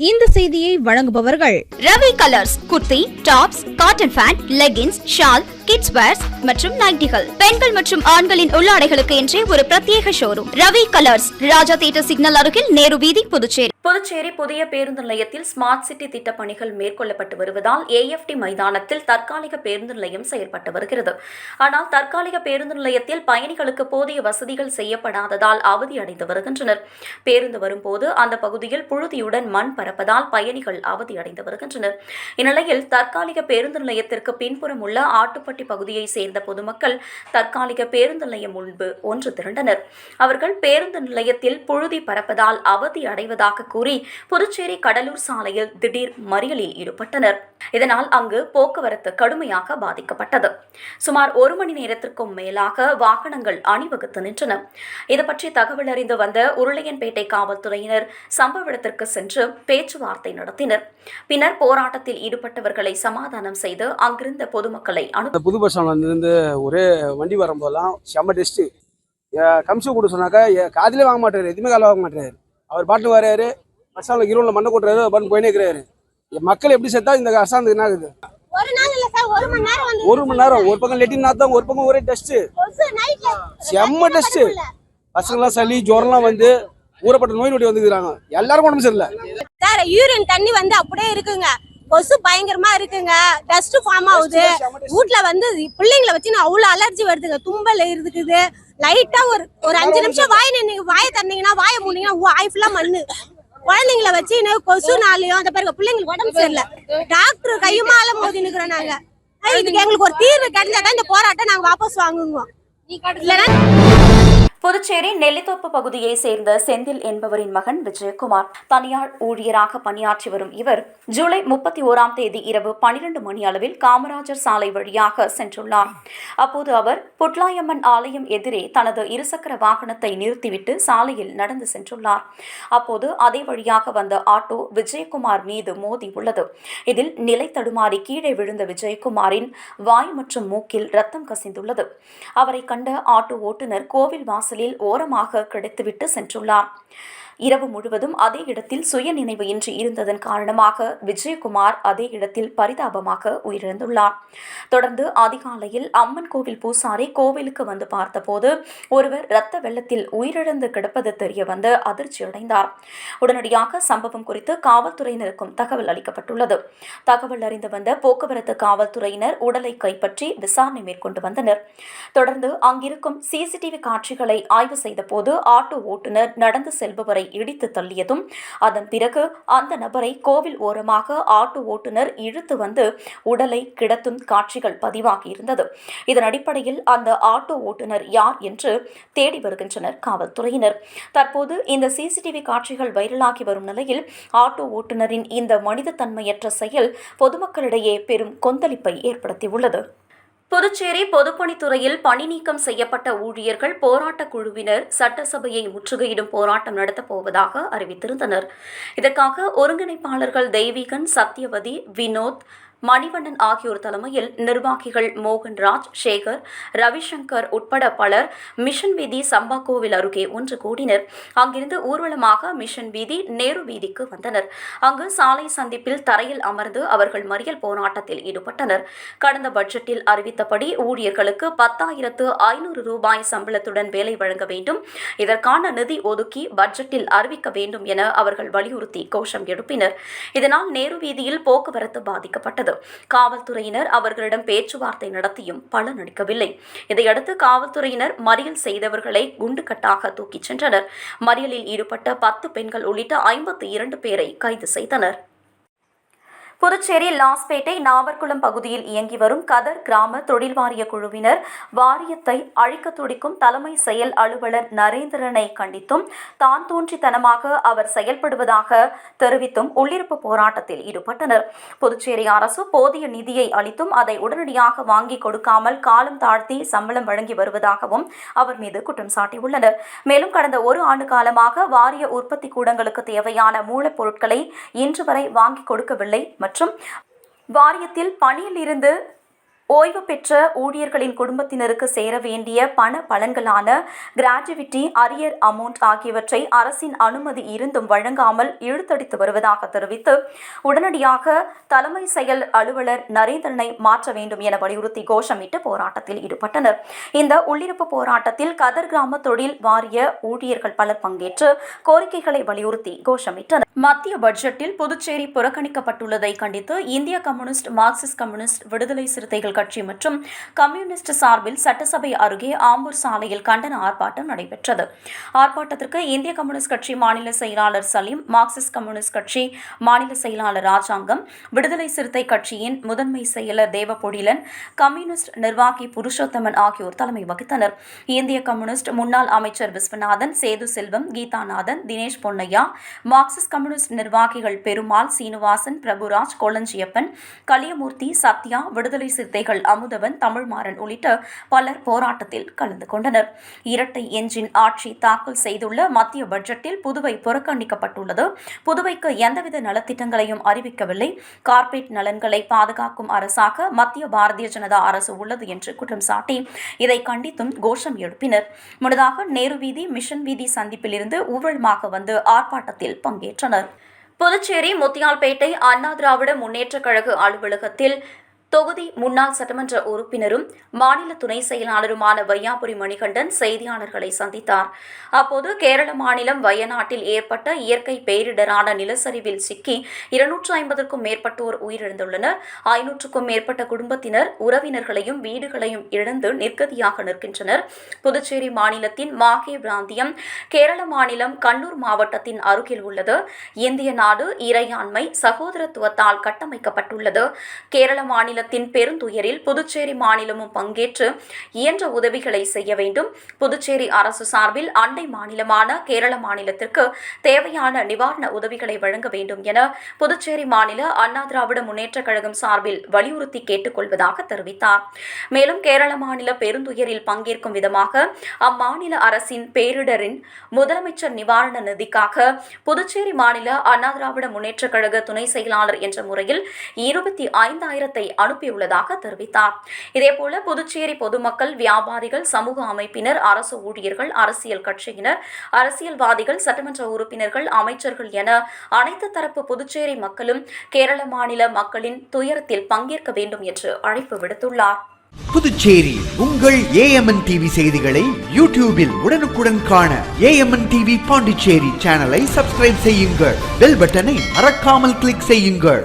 இந்த செய்தியை வழங்குபவர்கள் Ravi Colours. Kurti, tops, cotton pant, leggings, shawl, kids wears மற்றும் நைட்டிகள், பெண்கள் மற்றும் ஆண்களின் உள்ளாடைகளுக்கு என்றே ஒரு பிரத்யேக showroom. Ravi Colours, Raja theatre signal அருகில், நேரு வீதி, புதுச்சேரி. புதுச்சேரி புதிய பேருந்து நிலையத்தில் ஸ்மார்ட் சிட்டி திட்ட பணிகள் மேற்கொள்ளப்பட்டு வருவதால் AFT மைதானத்தில் தற்காலிக பேருந்து நிலையம் செயல்பட்டு வருகிறது. ஆனால் தற்காலிக பேருந்து நிலையத்தில் பயணிகளுக்கு போதிய வசதிகள் செய்யப்படாததால் அவதியடைந்து வருகின்றனர். பேருந்து வரும்போது அந்த பகுதியில் புழுதியுடன் மண் பரப்பதால் பயணிகள் அவதியடைந்து வருகின்றனர். இந்நிலையில் தற்காலிக பேருந்து நிலையத்திற்கு பின்புறம் உள்ள ஆட்டுப்பட்டி பகுதியை சேர்ந்த பொதுமக்கள் தற்காலிக பேருந்து நிலையம் முன்பு ஒன்று திரண்டனர். அவர்கள் பேருந்து நிலையத்தில் புழுதி பரப்பதால் அவதி அடைவதாக கூறி புதுச்சேரி கடலூர் சாலையில் திடீர் மறியலில் ஈடுபட்டனர். இதனால் அங்கு போக்குவரத்து கடுமையாக பாதிக்கப்பட்டது. சுமார் 1 மணி நேரத்திற்கும் மேலாக வாகனங்கள் அணிவகுத்து நின்றன. இதுபற்றி தகவல் அறிந்து வந்த உருளையன்பேட்டை காவல்துறையினர் சம்பவ இடத்திற்கு சென்று பேச்சுவார்த்தை நடத்தினர். பின்னர் போராட்டத்தில் ஈடுபட்டவர்களை சமாதானம் செய்து அங்கிருந்த பொதுமக்களை புது பஸ் ஸ்டாண்ட்ல ஒரே வண்டி வரும்போதெல்லாம் செம்ம டெஸ்ட் கமிஷன் கூட சொன்னாக்கா காதிலே வாங்க மாட்டாரு, எதுவுமே கால வாங்க மாட்டாரு. அவர் பாட்டு வரையாரு, பஸ் ஸ்டாண்ட்ல இருவில் மண்ணை கொட்டுறாரு, பாட்டு போயினே இருக்கிறாரு. மக்கள் எப்படி செத்தா இந்த அரசாங்கம் என்ன ஆகுது? 1 மணி நேரம் ஒரு பக்கம் லெட்டின் நாத்தம், ஒரு பக்கம் ஒரே டெஸ்ட், செம்ம டெஸ்ட். பசங்களாம் சளி ஜுரம்லாம் வந்து ஊறப்பட்ட நோய் நொடி வந்துக்கிறாங்க. எல்லாரும் உடம்பு சரியில்லை. யூரின் தண்ணி வந்து அப்படியே இருக்குங்க, கொசு பயங்கரமா இருக்குங்க, டஸ்ட் ஃபார்ம் ஆகுது. வீட்டுல வந்து பிள்ளைங்களை வச்சு அவ்வளவு அலர்ஜி வருதுங்க, தும்பல் இருக்குது. லைட்டா ஒரு 5 நிமிஷம் வாயை தந்தீங்கன்னா வாயை மூடிங்கன்னா வாய் ஃபுல்லா மண்ணு. குழந்தைங்களை வச்சு கொசுனாலையும் அந்த பிறகு பிள்ளைங்களுக்கு உடம்பு சரியில்லை. டாக்டர் கையுமால மோதி நிக்கிறோம். நாங்க இதுக்கு எங்களுக்கு ஒரு தீர்வு கிடைச்சாதான் இந்த போராட்டம் நாங்க வாபஸ் வாங்குவோம். புதுச்சேரி நெல்லித்தோப்பு பகுதியை சேர்ந்த செந்தில் என்பவரின் மகன் விஜயகுமார் தனியார் ஊழியராக பணியாற்றி வரும் இவர் ஜூலை 31ஆம் தேதி இரவு 12 மணி அளவில் காமராஜர் சாலை வழியாக சென்றுள்ளார். அப்போது அவர் புட்லாயம்மன் ஆலயம் எதிரே தனது இருசக்கர வாகனத்தை நிறுத்திவிட்டு சாலையில் நடந்து சென்றுள்ளார். அப்போது அதே வழியாக வந்த ஆட்டோ விஜயகுமார் மீது மோதி உள்ளது. இதில் நிலை தடுமாறி கீழே விழுந்த விஜயகுமாரின் வாய் மற்றும் மூக்கில் ரத்தம் கசிந்துள்ளது. அவரை கண்ட ஆட்டோ ஓட்டுநர் கோவில் வாசலில் ஓரமாக கிடைத்துவிட்டு சென்றுள்ளார். இரவு முழுவதும் அதே இடத்தில் சுயநினைவு இன்றி இருந்ததன் காரணமாக விஜயகுமார் அதே இடத்தில் பரிதாபமாக உயிரிழந்துள்ளார். தொடர்ந்து அதிகாலையில் அம்மன் கோவில் பூசாரி கோவிலுக்கு வந்து பார்த்தபோது ஒருவர் இரத்த வெள்ளத்தில் உயிரிழந்து கிடப்பது தெரிய வந்து அதிர்ச்சியடைந்தார். உடனடியாக சம்பவம் குறித்து காவல்துறையினருக்கும் தகவல் அளிக்கப்பட்டுள்ளது. தகவல் அறிந்து வந்த போக்குவரத்து காவல்துறையினர் உடலை கைப்பற்றி விசாரணை மேற்கொண்டு வந்தனர். தொடர்ந்து அங்கிருக்கும் CCTV காட்சிகளை ஆய்வு செய்த போது ஆட்டோ ஓட்டுநர் நடந்து செல்பவரை இடித்து தள்ளியதும் அதன் பிறகு அந்த நபரை கோவில் ஓரமாக ஆட்டோ ஓட்டுநர் இழுத்து வந்து உடலை கிடத்தும் காட்சிகள் பதிவாகியிருந்தது. இதன் அடிப்படையில் அந்த ஆட்டோ ஓட்டுநர் யார் என்று தேடி வருகின்றனர் காவல்துறையினர். தற்போது இந்த CCTV காட்சிகள் வைரலாகி வரும் நிலையில் ஆட்டோ ஓட்டுநரின் இந்த மனித தன்மையற்ற செயல் பொதுமக்களிடையே பெரும் கொந்தளிப்பை ஏற்படுத்தியுள்ளது. புதுச்சேரி பொதுப்பணித்துறையில் பணி நீக்கம் செய்யப்பட்ட ஊழியர்கள் போராட்டக் குழுவினர் சட்டசபையை முற்றுகையிடும் போராட்டம் நடத்தப் போவதாக அறிவித்திருந்தனர். இதற்காக ஒருங்கிணைப்பாளர்கள் தெய்வீகன், சத்யவதி, வினோத், மணிவண்ணன் ஆகியோர் தலைமையில் நிர்வாகிகள் மோகன்ராஜ், சேகர், ரவிசங்கர் உட்பட பலர் மிஷன் வீதி சம்பா கோவில் அருகே ஒன்று கூடினர். அங்கிருந்து ஊர்வலமாக மிஷன் வீதி நேரு வீதிக்கு வந்தனர். அங்கு சாலை சந்திப்பில் தரையில் அமர்ந்து அவர்கள் மறியல் போராட்டத்தில் ஈடுபட்டனர். கடந்த பட்ஜெட்டில் அறிவித்தபடி ஊழியர்களுக்கு 10,500 ரூபாய் சம்பளத்துடன் வேலை வழங்க வேண்டும், இதற்கான நிதி ஒதுக்கி பட்ஜெட்டில் அறிவிக்க வேண்டும் என அவர்கள் வலியுறுத்தி கோஷம் எழுப்பினர். இதனால் நேரு வீதியில் போக்குவரத்து பாதிக்கப்பட்டது. காவல்துறையினர் அவர்களிடம் பேச்சுவார்த்தை நடத்தியும் பலனளிக்கவில்லை. இதையடுத்து காவல்துறையினர் மறியல் செய்தவர்களை குண்டுகட்டாக தூக்கிச் சென்றனர். மறியலில் ஈடுபட்ட 10 பெண்கள் உள்ளிட்ட 52 பேரை கைது செய்தனர். புதுச்சேரி லாஸ்பேட்டை நாவற்குளம் பகுதியில் இயங்கி வரும் கதர் கிராம தொழில் வாரிய குழுவினர் வாரியத்தை அழிக்க துடிக்கும் தலைமை செயல் அலுவலர் நரேந்திரனை கண்டித்தும் தான் தோன்றித்தனமாக அவர் செயல்படுவதாக தெரிவித்தும் உள்ளிருப்பு போராட்டத்தில் ஈடுபட்டனர். புதுச்சேரி அரசு போதிய நிதியை அளித்தும் அதை உடனடியாக வாங்கி கொடுக்காமல் காலம் தாழ்த்தி சம்பளம் வழங்கி வருவதாகவும் அவர் மீது குற்றம் சாட்டியுள்ளனர். மேலும் கடந்த 1 ஆண்டு காலமாக வாரிய உற்பத்தி கூடங்களுக்கு தேவையான மூலப்பொருட்களை இன்று வரை வாங்கி கொடுக்கவில்லை மற்றும் வாரியத்தில் பணியில் இருந்து ஓய்வு பெற்ற ஊழியர்களின் குடும்பத்தினருக்கு சேர வேண்டிய பண பலன்களான கிராஜுவிட்டி, அரியர் அமௌண்ட் ஆகியவற்றை அரசின் அனுமதி இருந்தும் வழங்காமல் இழுத்தடித்து வருவதாக தெரிவித்து உடனடியாக தலைமை செயல் அலுவலர் நரேந்திரனை மாற்ற வேண்டும் என வலியுறுத்தி கோஷமிட்டு போராட்டத்தில் ஈடுபட்டனர். இந்த உள்ளிருப்பு போராட்டத்தில் கதர் கிராம தொழில் வாரிய ஊழியர்கள் பலர் பங்கேற்று கோரிக்கைகளை வலியுறுத்தி கோஷமிட்டனர். மத்திய பட்ஜெட்டில் புதுச்சேரி புறக்கணிக்கப்பட்டுள்ளதை கண்டித்து இந்திய கம்யூனிஸ்ட், மார்க்சிஸ்ட் கம்யூனிஸ்ட், விடுதலை சிறுத்தைகள் கட்சி மற்றும் கம்யூனிஸ்ட் சார்பில் சட்டசபை அருகே ஆம்பூர் சாலையில் கண்டன ஆர்ப்பாட்டம் நடைபெற்றது. ஆர்ப்பாட்டத்திற்கு இந்திய கம்யூனிஸ்ட் கட்சி மாநில செயலாளர் சலீம், மார்க்சிஸ்ட் கம்யூனிஸ்ட் கட்சி மாநில செயலாளர் ராஜாங்கம், விடுதலை சிறுத்தை கட்சியின் முதன்மை செயலர் தேவபொடிலன், கம்யூனிஸ்ட் நிர்வாகி புருஷோத்தமன் ஆகியோர் தலைமை வகித்தனர். இந்திய கம்யூனிஸ்ட் முன்னாள் அமைச்சர் விஸ்வநாதன், சேது செல்வம், கீதாநாதன், தினேஷ் பொன்னையா, மார்க்சிஸ்ட் கம்யூனிஸ்ட் நிர்வாகிகள் பெருமாள், சீனிவாசன், பிரபுராஜ், கொளஞ்சியப்பன், கலியமூர்த்தி, சத்யா, விடுதலை சிறுத்தைகள் அமுதவன், தமிழ்மாறன் உள்ளிட்ட பலர் போராட்டத்தில் கலந்து கொண்டனர். இரட்டை எஞ்சின் ஆட்சி தாக்கல் செய்துள்ள மத்திய பட்ஜெட்டில் புதுவை புறக்கணிக்கப்பட்டுள்ளது. புதுவைக்கு எந்தவித நலத்திட்டங்களையும் அறிவிக்கவில்லை. கார்ப்பரேட் நலன்களை பாதுகாக்கும் அரசாக மத்திய பாரதிய ஜனதா அரசு உள்ளது என்று குற்றம் சாட்டி இதை கண்டித்தும் கோஷம் எழுப்பினர். முன்னதாக நேரு வீதி, மிஷன் வீதி சந்திப்பிலிருந்து ஊர்வலமாக வந்து ஆர்ப்பாட்டத்தில் பங்கேற்றனர். புதுச்சேரி முத்தியால்பேட்டை அண்ணா திராவிட முன்னேற்றக் கழக அலுவலகத்தில் தொகுதி முன்னாள் சட்டமன்ற உறுப்பினரும் மாநில துணை செயலாளருமான வையாபுரி மணிகண்டன் செய்தியாளர்களை சந்தித்தார். அப்போது கேரள மாநிலம் வயநாட்டில் ஏற்பட்ட இயற்கை பேரிடரான நிலச்சரிவில் சிக்கி 250க்கும் மேற்பட்டோர் உயிரிழந்துள்ளனர். 500க்கும் மேற்பட்ட குடும்பத்தினர் உறவினர்களையும் வீடுகளையும் இழந்து நிர்கதியாக நிற்கின்றனர். புதுச்சேரி மாநிலத்தின் மாகே பிராந்தியம் கேரள மாநிலம் கண்ணூர் மாவட்டத்தின் அருகில் உள்ளது. இந்திய நாடு இறையாண்மை, சகோதரத்துவத்தால் கட்டமைக்கப்பட்டுள்ளது. கேரள மாநில பெருந்துயரில் புதுச்சேரி மாநிலமும் பங்கேற்று இயன்ற உதவிகளை செய்ய வேண்டும். புதுச்சேரி அரசு சார்பில் அண்டை மாநிலமான கேரள மாநிலத்திற்கு தேவையான நிவாரண உதவிகளை வழங்க வேண்டும் என புதுச்சேரி மாநில அண்ணா திராவிட முன்னேற்றக் கழகம் சார்பில் வலியுறுத்தி கேட்டுக் கொள்வதாக தெரிவித்தார். மேலும் கேரள மாநில பெருந்துயரில் பங்கேற்கும் விதமாக அம்மாநில அரசின் பேரிடரின் முதலமைச்சர் நிவாரண நிதிக்காக புதுச்சேரி மாநில அண்ணா திராவிட முன்னேற்றக் கழக துணை செயலாளர் என்ற முறையில் 25,000 அனுப்பியுள்ளதாக தெரிவித்தார். இதேபோல புதுச்சேரி பொதுமக்கள், வியாபாரிகள், சமூக அமைப்பினர், அரசு ஊழியர்கள், அரசியல் கட்சியினர், அரசியல்வாதிகள், சட்டமன்ற உறுப்பினர்கள், அமைச்சர்கள் என அனைத்து தரப்பு புதுச்சேரி மக்களும் கேரள மாநில மக்களின் துயரத்தில் பங்கேற்க வேண்டும் என்று அழைப்பு விடுத்துள்ளார். புதுச்சேரி உங்கள் AMN டிவி செய்திகளை யூடியூபில் உடனுக்குடன் காண AMN டிவி பாண்டிச்சேரி சேனலை சப்ஸ்கிரைப் செய்யுங்கள். பெல் பட்டனை மறக்காமல் கிளிக் செய்யுங்கள்.